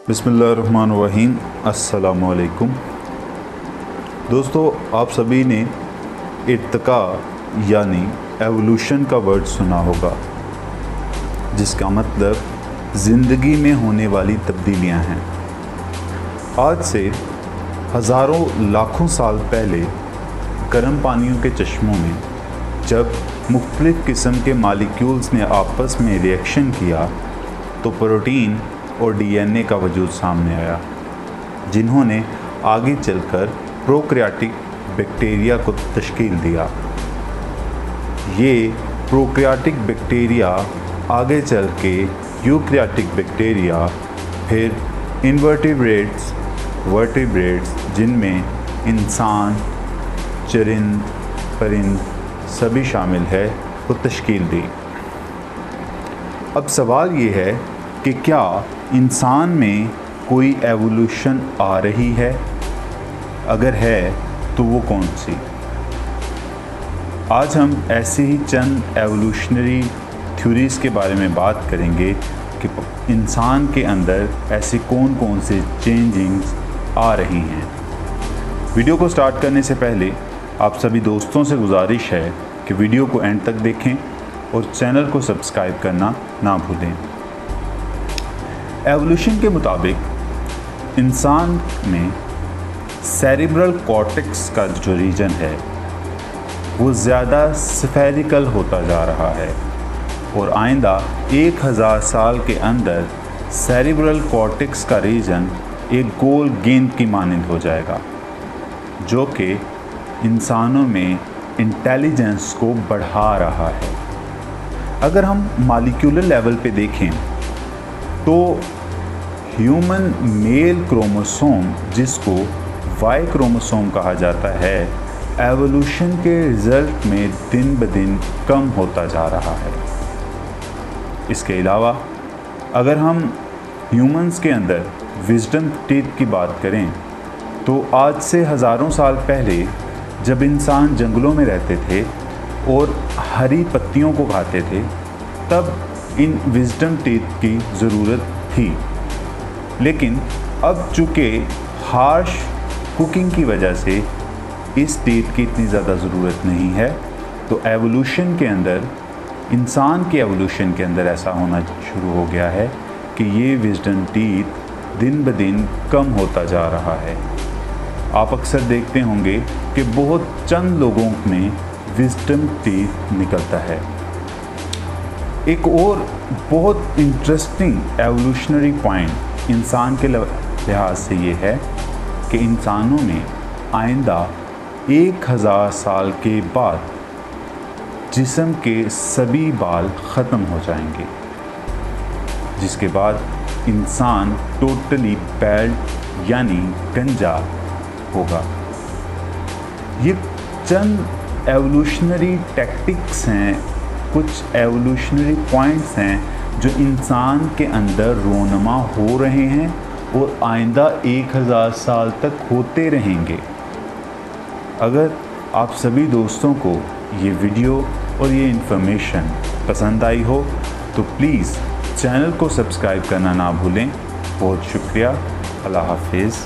बिस्मिल्लाहिर्रहमानिर्रहीम। अस्सलामु अलैकुम दोस्तों, आप सभी ने इर्तिका यानी एवोल्यूशन का वर्ड सुना होगा, जिसका मतलब ज़िंदगी में होने वाली तब्दीलियां हैं। आज से हज़ारों लाखों साल पहले गर्म पानियों के चश्मों में जब मुख्तलिफ़ किस्म के मालिक्यूल्स ने आपस में रिएक्शन किया तो प्रोटीन और डीएनए का वजूद सामने आया, जिन्होंने आगे चलकर प्रोकैरियोटिक बैक्टीरिया को तश्कील दिया। ये प्रोकैरियोटिक बैक्टीरिया आगे चल के यूकैरियोटिक बैक्टीरिया, फिर इनवर्टिब्रेट्स, वर्टिब्रेट्स, जिनमें इंसान, चरिंद, परिंद सभी शामिल है, को तश्कील दी। अब सवाल ये है कि क्या इंसान में कोई एवोल्यूशन आ रही है? अगर है तो वो कौन सी? आज हम ऐसे ही चंद एवोल्यूशनरी थ्योरीज़ के बारे में बात करेंगे कि इंसान के अंदर ऐसे कौन कौन से चेंजिंग्स आ रही हैं। वीडियो को स्टार्ट करने से पहले आप सभी दोस्तों से गुजारिश है कि वीडियो को एंड तक देखें और चैनल को सब्सक्राइब करना ना भूलें। एवोल्यूशन के मुताबिक इंसान में सेरिब्रल कॉर्टेक्स का जो रीजन है वो ज़्यादा स्फेरिकल होता जा रहा है और आइंदा 1000 साल के अंदर सेरिब्रल कॉर्टेक्स का रीजन एक गोल गेंद की मानंद हो जाएगा, जो कि इंसानों में इंटेलिजेंस को बढ़ा रहा है। अगर हम मॉलिक्यूलर लेवल पे देखें तो ह्यूमन मेल क्रोमोसोम, जिसको वाई क्रोमोसोम कहा जाता है, एवोल्यूशन के रिज़ल्ट में दिन ब दिन कम होता जा रहा है। इसके अलावा अगर हम ह्यूमंस के अंदर विजडम टीथ की बात करें तो आज से हज़ारों साल पहले जब इंसान जंगलों में रहते थे और हरी पत्तियों को खाते थे, तब इन विजडम टीथ की ज़रूरत थी। लेकिन अब चूँकि हार्श कुकिंग की वजह से इस टीथ की इतनी ज़्यादा ज़रूरत नहीं है, तो एवोल्यूशन के अंदर, इंसान के एवोल्यूशन के अंदर ऐसा होना शुरू हो गया है कि ये विजडम टीथ दिन ब दिन कम होता जा रहा है। आप अक्सर देखते होंगे कि बहुत चंद लोगों में विजडम टीथ निकलता है। एक और बहुत इंटरेस्टिंग एवोल्यूशनरी पॉइंट इंसान के लिहाज से ये है कि इंसानों में आइंदा 1000 साल के बाद जिस्म के सभी बाल ख़त्म हो जाएंगे, जिसके बाद इंसान टोटली बैल्ड यानी गंजा होगा। ये चंद एवोल्यूशनरी टैक्टिक्स हैं, कुछ एवोल्यूशनरी पॉइंट्स हैं जो इंसान के अंदर रोनमा हो रहे हैं और आइंदा 1000 साल तक होते रहेंगे। अगर आप सभी दोस्तों को ये वीडियो और ये इन्फॉर्मेशन पसंद आई हो तो प्लीज़ चैनल को सब्सक्राइब करना ना भूलें। बहुत शुक्रिया। अल्लाह हाफिज़।